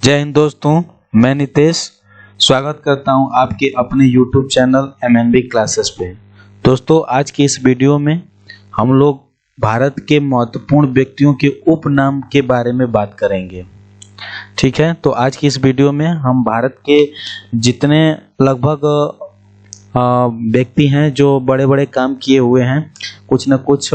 जय हिंद दोस्तों, मैं नितेश स्वागत करता हूं आपके अपने YouTube चैनल MNB क्लासेस पे। दोस्तों, आज की इस वीडियो में हम लोग भारत के महत्वपूर्ण व्यक्तियों के उपनाम के बारे में बात करेंगे। ठीक है, तो आज की इस वीडियो में हम भारत के जितने लगभग व्यक्ति हैं जो बड़े बड़े काम किए हुए हैं, कुछ न कुछ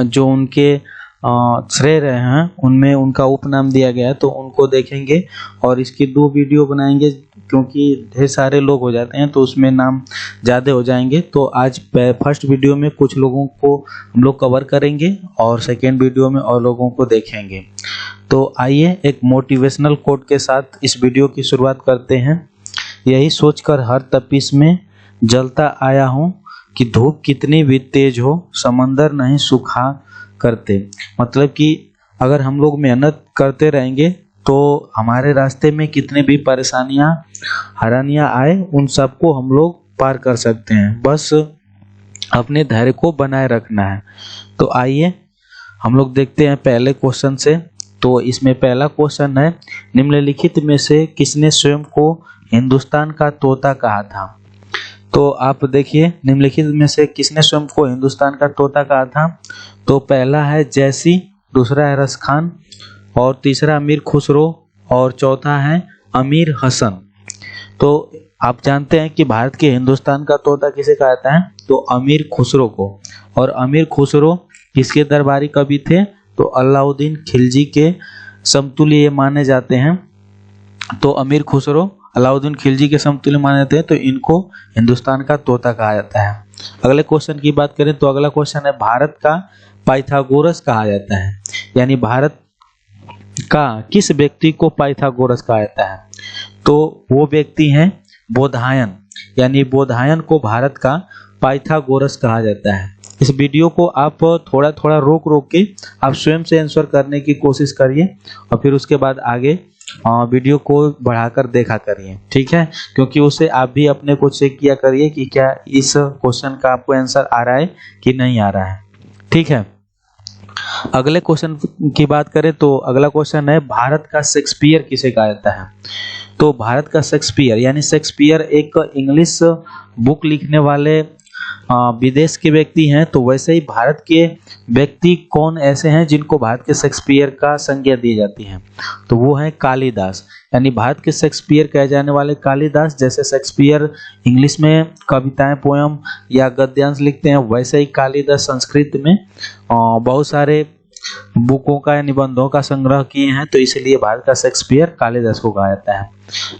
जो उनके श्रेय रहे हैं उनमें उनका उपनाम दिया गया है, तो उनको देखेंगे और इसकी 2 वीडियो बनाएंगे क्योंकि ढेर सारे लोग हो जाते हैं तो उसमें नाम ज़्यादा हो जाएंगे। तो आज फर्स्ट वीडियो में कुछ लोगों को हम लोग कवर करेंगे और सेकेंड वीडियो में और लोगों को देखेंगे। तो आइए एक मोटिवेशनल कोट के साथ इस वीडियो की शुरुआत करते हैं। यही सोचकर हर तपिश में जलता आया हूँ कि धूप कितनी भी तेज हो समंदर नहीं सुखा करते। मतलब कि अगर हम लोग मेहनत करते रहेंगे तो हमारे रास्ते में कितने भी परेशानियां हैरानियां आए उन सबको हम लोग पार कर सकते हैं, बस अपने धैर्य को बनाए रखना है। तो आइए हम लोग देखते हैं पहले क्वेश्चन से। तो इसमें पहला क्वेश्चन है, निम्नलिखित में से किसने स्वयं को हिंदुस्तान का तोता कहा था? तो आप देखिए, निम्नलिखित में से किसने स्वयं को हिंदुस्तान का तोता कहा था? तो पहला है जैसी, दूसरा है रस खान और तीसरा अमीर खुसरो और चौथा है अमीर हसन। तो आप जानते हैं कि भारत के हिंदुस्तान का तोता किसे कहा जाता है? तो अमीर खुसरो को। और अमीर खुसरो किसके दरबारी कवि थे? तो अलाउद्दीन खिलजी के समतुल्य ये माने जाते हैं। तो अमीर खुसरो अलाउद्दीन खिलजी के समतुल्य माने जाते हैं, तो इनको हिंदुस्तान का तोता कहा जाता है। अगले क्वेश्चन की बात करें तो अगला क्वेश्चन है, भारत का पाइथागोरस कहा जाता है। यानी भारत का किस व्यक्ति को पाइथागोरस कहा जाता है? तो वो व्यक्ति हैं बोधायन। यानी बोधायन को भारत का पाइथागोरस कहा जाता है। इस वीडियो को आप थोड़ा थोड़ा रोक रोक के आप स्वयं से आंसर करने की कोशिश करिए और फिर उसके बाद आगे वीडियो को बढ़ाकर देखा करिए। ठीक है, क्योंकि उससे आप भी अपने को चेक किया करिए कि क्या इस क्वेश्चन का आपको आंसर आ रहा है कि नहीं आ रहा है। ठीक है, अगले क्वेश्चन की बात करें तो अगला क्वेश्चन है, भारत का शेक्सपियर किसे कहा जाता है? तो भारत का शेक्सपियर यानी शेक्सपियर एक इंग्लिश बुक लिखने वाले विदेश के व्यक्ति हैं। तो वैसे ही भारत के व्यक्ति कौन ऐसे हैं जिनको भारत के शेक्सपियर का संज्ञा दी जाती है? तो वो है कालिदास। यानी भारत के शेक्सपियर कहे जाने वाले कालिदास। जैसे शेक्सपियर इंग्लिश में कविताएं, पोयम या गद्यांश लिखते हैं, वैसे ही कालिदास संस्कृत में बहुत सारे बुकों का या निबंधों का संग्रह किए हैं, तो इसलिए भारत का शेक्सपियर कालिदास को कहा जाता है।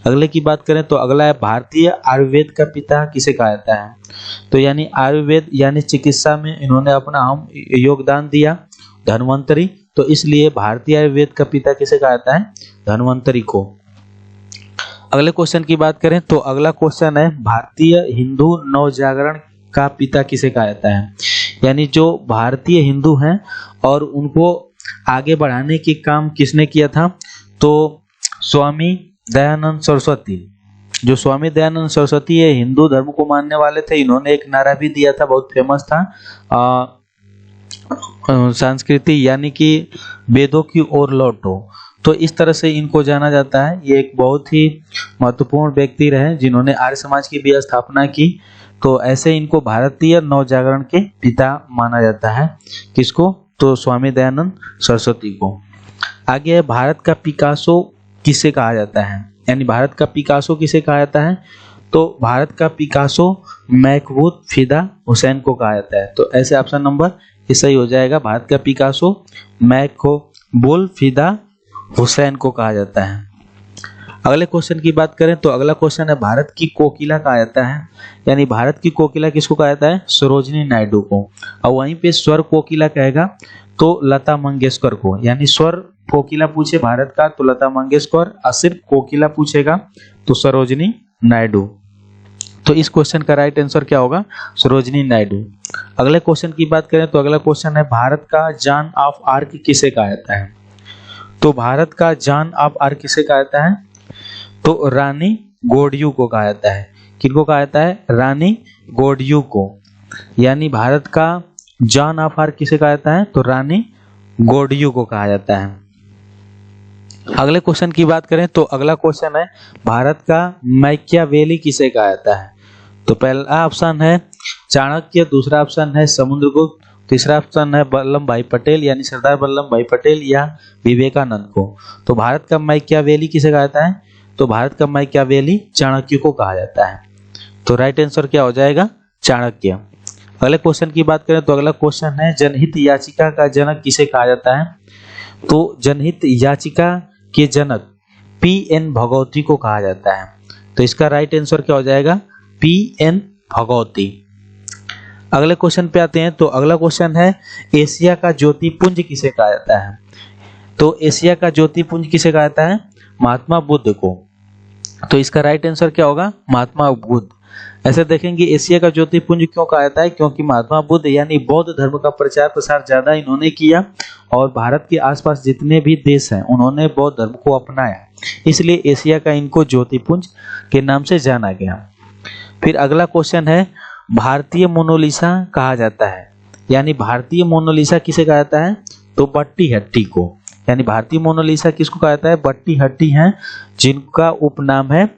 अगले की बात करें तो अगला है, भारतीय आयुर्वेद का पिता किसे कहा जाता है? तो यानी आयुर्वेद यानी चिकित्सा में इन्होंने अपना अहम योगदान दिया, धन्वंतरी। तो इसलिए भारतीय आयुर्वेद का पिता किसे कहा जाता है? धन्वंतरी को। अगले क्वेश्चन की बात करें तो अगला क्वेश्चन है, भारतीय हिंदू नवजागरण का पिता किसे कहा जाता है? यानी जो भारतीय हिंदू हैं और उनको आगे बढ़ाने की काम किसने किया था? तो स्वामी दयानंद सरस्वती। जो स्वामी दयानंद सरस्वती ये हिंदू धर्म को मानने वाले थे। इन्होंने एक नारा भी दिया था, बहुत फेमस था, संस्कृति यानी कि वेदों की ओर लौटो। तो इस तरह से इनको जाना जाता है। ये एक बहुत ही महत्वपूर्ण व्यक्ति रहे जिन्होंने आर्य समाज की भी स्थापना की। तो ऐसे इनको भारतीय नवजागरण के पिता माना जाता है। किसको? तो स्वामी दयानंद सरस्वती को। आगे है, भारत का पिकासो किसे कहा जाता है? यानी भारत का पिकासो किसे कहा जाता है? तो भारत का पिकासो महमूद फिदा हुसैन को कहा जाता है। तो ऐसे ऑप्शन नंबर ये सही हो जाएगा। भारत का पिकासो महमूद फिदा हुसैन को कहा जाता है। अगले क्वेश्चन की बात करें तो अगला क्वेश्चन है, भारत की कोकिला कहा जाता है। यानी भारत की कोकिला किसको कहा जाता है? सरोजिनी नायडू को। और वहीं पे स्वर कोकिला कहेगा तो लता मंगेशकर को। यानी स्वर कोकिला पूछे भारत का तो लता मंगेशकर, और सिर्फ कोकिला पूछेगा तो सरोजिनी नायडू। तो इस क्वेश्चन का राइट आंसर क्या होगा? सरोजिनी नायडू। अगले क्वेश्चन की बात करें तो अगला क्वेश्चन है, भारत का जॉन ऑफ आर्क किसे कहा जाता है? तो भारत का जॉन ऑफ आर्क किसे कहा जाता है? तो रानी गोडयू को कहा जाता है। किनको कहा जाता है? रानी गोडयू को। यानी भारत का जॉन ऑफ आर्क किसे कहा जाता है? तो रानी गोडयू को कहा जाता है। अगले क्वेश्चन की बात करें तो अगला क्वेश्चन है भारत का मैकियावेली किसे कहा जाता है। तो पहला ऑप्शन है चाणक्य, दूसरा ऑप्शन है समुद्रगुप्त, तीसरा ऑप्शन है वल्लभ भाई पटेल यानी सरदार वल्लभ भाई पटेल या विवेकानंद को। तो भारत का मैकियावेली किसे कहा जाता है, तो भारत का मैकियावेली चाणक्य को कहा जाता है। तो राइट आंसर क्या हो जाएगा, चाणक्य। अगले क्वेश्चन की बात करें तो अगला क्वेश्चन है जनहित याचिका का जनक किसे कहा जाता है। तो जनहित याचिका के जनक पी.एन. भगवती को कहा जाता है। तो इसका राइट आंसर क्या हो जाएगा, पी.एन. भगवती। अगले क्वेश्चन पे आते हैं। तो अगला क्वेश्चन है एशिया का ज्योतिपुंज किसे कहा जाता है। तो एशिया का ज्योतिपुंज किसे कहा जाता है, महात्मा बुद्ध को। तो इसका राइट आंसर क्या होगा, महात्मा बुद्ध। ऐसे देखेंगे एशिया का ज्योतिपुंज क्यों कहा जाता है, क्योंकि महात्मा बुद्ध यानी बौद्ध धर्म का प्रचार प्रसार ज्यादा इन्होंने किया और भारत के आसपास जितने भी देश हैं उन्होंने बौद्ध धर्म को अपनाया, इसलिए एशिया का इनको ज्योतिपुंज के नाम से जाना गया। फिर अगला क्वेश्चन है भारतीय मोनालिसा कहा जाता है, यानी भारतीय मोनालिसा किसे कहा जाता है, तो बट्टी हट्टी को। यानी भारतीय मोनालिसा किसको कहा जाता है, बट्टी हट्टी हैं जिनका उपनाम है,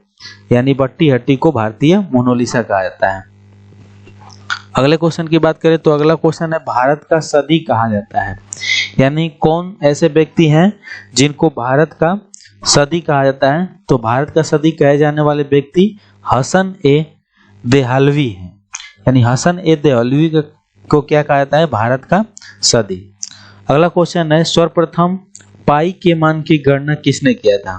यानी बट्टी हट्टी को भारतीय मोनालिसा कहा जाता है। अगले क्वेश्चन की बात करें तो अगला क्वेश्चन है भारत का सदी कहा जाता है, यानी कौन ऐसे व्यक्ति हैं जिनको भारत का सदी कहा जाता है। तो भारत का सदी कहे जाने वाले व्यक्ति हसन ए देहलवी हैं, यानी हसन ए देहलवी को क्या कहा जाता है, भारत का सदी। अगला क्वेश्चन है सर्वप्रथम पाई के मान की गणना किसने किया था।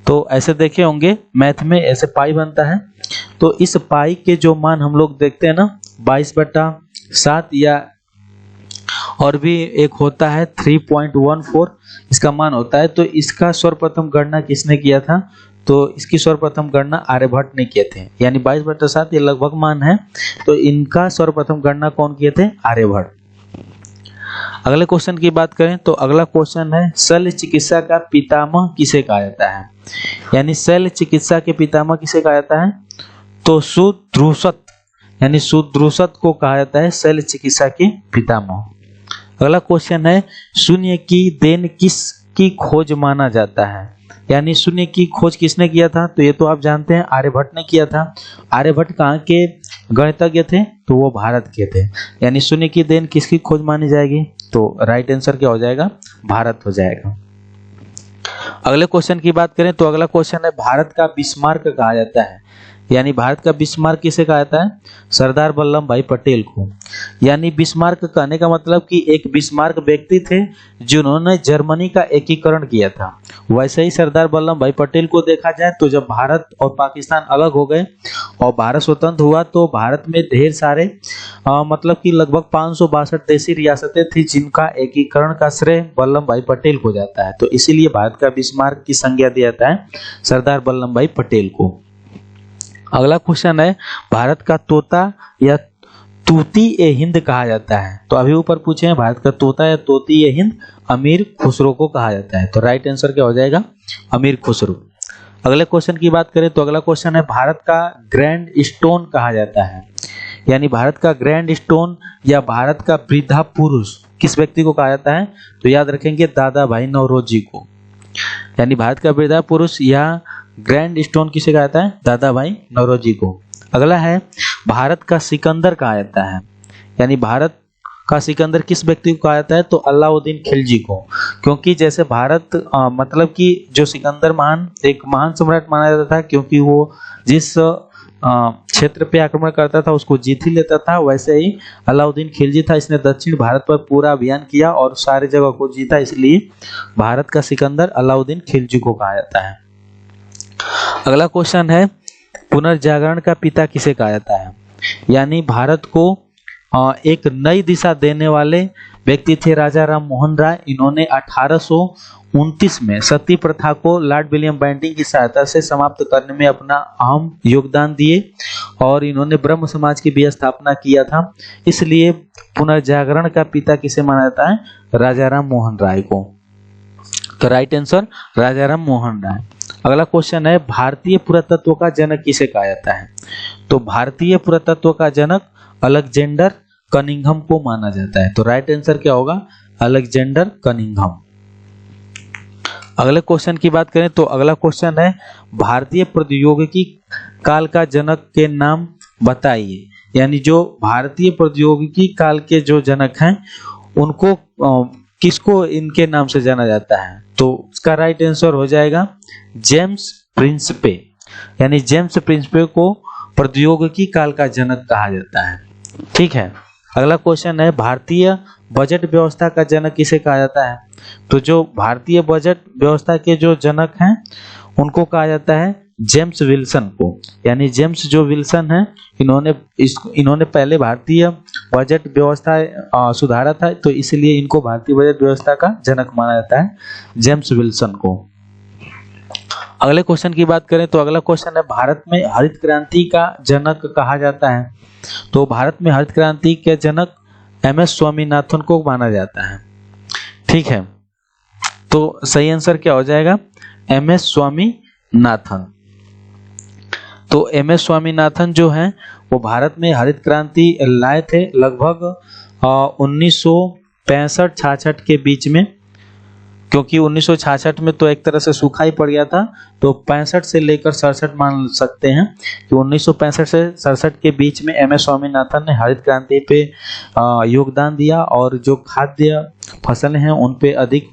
तो ऐसे देखे होंगे मैथ में ऐसे पाई बनता है, तो इस पाई के जो मान हम लोग देखते हैं ना 22/7 या और भी एक होता है 3.14 इसका मान होता है। तो इसका सर्वप्रथम गणना किसने किया था, तो इसकी सर्वप्रथम गणना आर्यभट्ट ने किए थे, यानी 22/7 ये लगभग मान है, तो इनका सर्वप्रथम गणना कौन किए थे, आर्यभट्ट। अगले क्वेश्चन की बात करें तो अगला क्वेश्चन है शल्य चिकित्सा का पितामह किसे कहा जाता है, यानी शल्य चिकित्सा के पितामह किसे कहा जाता है, तो सुश्रुत, यानी सुश्रुत को कहा जाता है शल्य चिकित्सा के पितामह। अगला क्वेश्चन है शून्य की देन किसकी खोज माना जाता है, यानी शून्य की खोज किसने किया था, तो ये तो आप जानते हैं आर्यभट्ट ने किया था। आर्यभट्ट कहाँ के गणितज्ञ थे, तो वो भारत के थे, यानी शून्य की देन किसकी खोज मानी जाएगी, तो राइट आंसर क्या हो जाएगा, भारत हो जाएगा। अगले क्वेश्चन की बात करें तो अगला क्वेश्चन है भारत का बिस्मार्क कहा जाता है, यानी भारत का बिस्मार्क किसे कहा जाता है, सरदार वल्लभ भाई पटेल को। यानी बिस्मार्क कहने का मतलब कि एक बिस्मार्क व्यक्ति थे जिन्होंने जर्मनी का एकीकरण किया था। वैसे ही सरदार वल्लभ भाई पटेल को देखा जाए तो जब भारत और पाकिस्तान अलग हो गए और भारत स्वतंत्र हुआ तो भारत में ढेर सारे मतलब कि लगभग 562 देशी रियासतें थी जिनका एकीकरण का श्रेय वल्लभ भाई पटेल को जाता है। तो इसीलिए भारत का बिस्मार्क की संज्ञा दिया जाता है सरदार वल्लभ भाई पटेल को। अगला क्वेश्चन है भारत का तोता या तूती ए हिंद कहा जाता है। तो अभी ऊपर पूछे हैं भारत का तोता या तोती ए हिंद अमीर खुसरो को कहा जाता है। तो राइट आंसर क्या हो जाएगा, अमीर खुसरो। अगले क्वेश्चन की बात करें तो अगला क्वेश्चन है भारत का ग्रैंड स्टोन कहा जाता है, यानी भारत का ग्रैंड स्टोन या भारत का वृद्धा पुरुष किस व्यक्ति को कहा जाता है, तो याद रखेंगे दादा भाई नौरोजी को। यानी भारत का वृद्धा पुरुष या ग्रैंड स्टोन किसे कहा जाता है, दादा भाई नौरोजी को। अगला है भारत का सिकंदर कहा जाता है, यानी भारत का सिकंदर किस व्यक्ति को कहा जाता है, तो अलाउद्दीन खिलजी को। क्योंकि जैसे भारत मतलब कि जो सिकंदर एक महान सम्राट माना जाता था क्योंकि वो जिस क्षेत्र पे आक्रमण करता था उसको जीत ही लेता था, वैसे ही अलाउद्दीन खिलजी था, इसने दक्षिण भारत पर पूरा अभियान किया और सारी जगह को जीता, इसलिए भारत का सिकंदर अलाउद्दीन खिलजी को कहा जाता है। अगला क्वेश्चन है पुनर्जागरण का पिता किसे कहा जाता है, यानी भारत को एक नई दिशा देने वाले व्यक्ति थे राजा राम मोहन राय। इन्होंने 1829 में सती प्रथा को लॉर्ड विलियम बेंटिंक की सहायता से समाप्त करने में अपना अहम योगदान दिए और इन्होंने ब्रह्म समाज की भी स्थापना किया था, इसलिए पुनर्जागरण का पिता किसे माना जाता है, राजा राम मोहन राय को। तो राइट आंसर राजा राम मोहन राय। अगला क्वेश्चन है भारतीय पुरातत्व का जनक किसे कहा जाता है, तो भारतीय पुरातत्व का जनक अलेक्जेंडर कनिंघम को माना जाता है। तो राइट आंसर क्या होगा, अलेक्जेंडर कनिंघम। अगले क्वेश्चन की बात करें तो अगला क्वेश्चन है भारतीय प्रौद्योगिकी काल का जनक के नाम बताइए। यानी जो भारतीय प्रौद्योगिकी काल के जो जनक हैं उनको किसको इनके नाम से जाना जाता है? तो इसका राइट आंसर हो जाएगा जेम्स प्रिंसपे। यानी जेम्स प्रिंसपे को प्रौद्योगिकी काल का जनक कहा जाता है। ठीक है, अगला क्वेश्चन है भारतीय बजट व्यवस्था का जनक किसे कहा जाता है? तो जो भारतीय बजट व्यवस्था के जो जनक हैं उनको कहा जाता है जेम्स विल्सन को। यानी जेम्स जो विल्सन है इन्होंने पहले भारतीय बजट व्यवस्था सुधारा था, तो इसलिए इनको भारतीय बजट व्यवस्था का जनक माना जाता है, जेम्स विल्सन को। अगले क्वेश्चन की बात करें तो अगला क्वेश्चन है भारत में हरित क्रांति का जनक कहा जाता है। तो भारत में हरित क्रांति के जनक एमएस स्वामीनाथन को माना जाता है। ठीक है, तो सही आंसर क्या हो जाएगा? एमएस स्वामीनाथन। तो एमएस स्वामीनाथन जो हैं वो भारत में हरित क्रांति लाए थे लगभग 1965-66 के बीच में, क्योंकि 1966 में तो एक तरह से सूखा ही पड़ गया था, तो 65 से लेकर 67 मान सकते हैं कि 1965 से 67 के बीच में एमएस स्वामीनाथन ने हरित क्रांति पे योगदान दिया और जो खाद्य फसलें हैं उन पे अधिक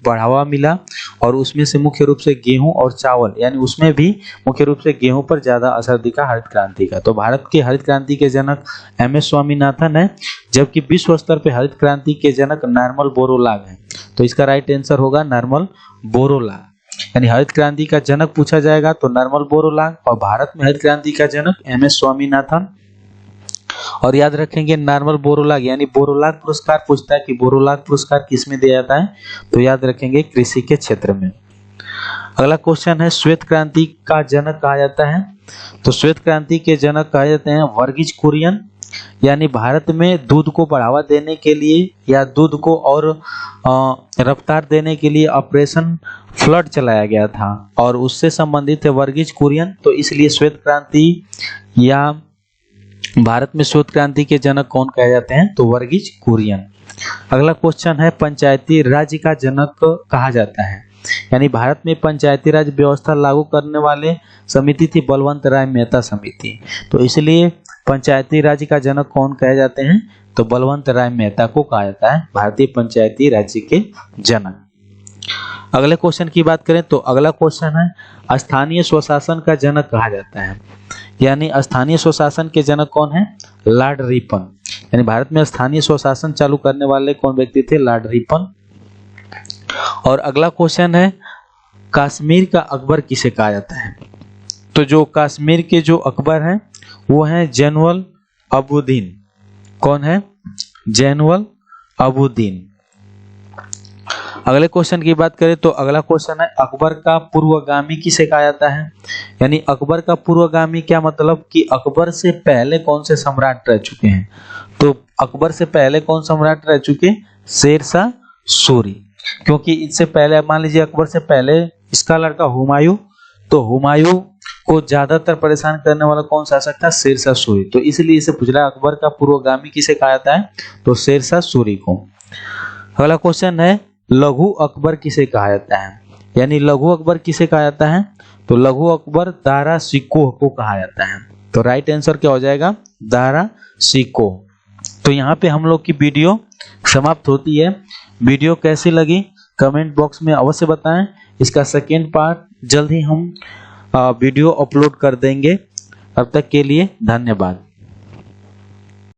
बढ़ावा मिला, और उसमें से मुख्य रूप से गेहूं और चावल, यानी उसमें भी मुख्य रूप से गेहूं पर ज्यादा असर दिखा हरित क्रांति का। तो भारत के हरित क्रांति के जनक एमएस स्वामीनाथन है, जबकि विश्व स्तर पे हरित क्रांति के जनक नॉर्मन बोरलॉग हैं। तो इसका राइट आंसर होगा नॉर्मन बोरलॉग। यानी हरित क्रांति का जनक पूछा जाएगा तो नॉर्मन बोरलॉग, और भारत में हरित क्रांति का जनक एमएस स्वामीनाथन। और याद रखेंगे नॉर्मन बोरलॉग, यानी बोरलॉग पुरस्कार पूछता है कि बोरलॉग पुरस्कार किसमें दिया जाता है, तो याद रखेंगे कृषि के क्षेत्र में। अगला क्वेश्चन है श्वेत क्रांति का जनक कहा जाता है। तो श्वेत क्रांति के जनक कहा जाते हैं वर्गीज कुरियन। यानी भारत में दूध को बढ़ावा देने के लिए या दूध को और रफ्तार देने के लिए ऑपरेशन फ्लड चलाया गया था, और उससे संबंधित है वर्गीज कुरियन। तो इसलिए श्वेत क्रांति या भारत में श्वेत क्रांति के जनक कौन कहे जाते हैं? तो वर्गीज कुरियन। अगला क्वेश्चन है पंचायती राज का जनक कहा जाता है। यानी भारत में पंचायती राज व्यवस्था लागू करने वाले समिति थी बलवंत राय मेहता समिति। तो इसलिए पंचायती राज का जनक कौन कहे जाते हैं? तो बलवंत राय मेहता को कहा जाता है भारतीय पंचायती राज के जनक। अगले क्वेश्चन की बात करें तो अगला क्वेश्चन है स्थानीय स्वशासन का जनक कहा जाता है। यानी स्थानीय स्वशासन के जनक कौन है? Lord Ripon. यानी भारत में स्थानीय स्वशासन चालू करने वाले कौन व्यक्ति थे? Lord Ripon. और अगला क्वेश्चन है कश्मीर का अकबर किसे कहा जाता है? तो जो कश्मीर के जो अकबर हैं वो हैं जैनुल अबूदीन। कौन है? जैनुल अबूदीन। अगले क्वेश्चन की बात करें तो अगला क्वेश्चन है अकबर का पूर्वगामी किसे कहा जाता है? यानी अकबर का पूर्वगामी क्या मतलब कि अकबर से पहले कौन से सम्राट रह चुके हैं? तो अकबर से पहले कौन सम्राट रह चुके? शेरशाह सूरी। क्योंकि इससे पहले मान लीजिए अकबर से पहले इसका लड़का हुमायूं, तो हुमायूं को ज्यादातर परेशान करने वाला कौन शासक था? शेरशाह सूरी। तो इसलिए इसे पूछ रहा है अकबर का पूर्वगामी किसे कहा जाता है? तो शेरशाह सूरी को। अगला क्वेश्चन है लघु अकबर किसे कहा जाता है? यानी लघु अकबर किसे कहा जाता है? तो लघु अकबर दारा शिकोह को कहा जाता है। तो राइट आंसर क्या हो जाएगा? दारा शिकोह। तो यहाँ पे हम लोग की वीडियो समाप्त होती है। वीडियो कैसी लगी कमेंट बॉक्स में अवश्य बताएं। इसका सेकेंड पार्ट जल्द ही हम वीडियो अपलोड कर देंगे। तब तक के लिए धन्यवाद।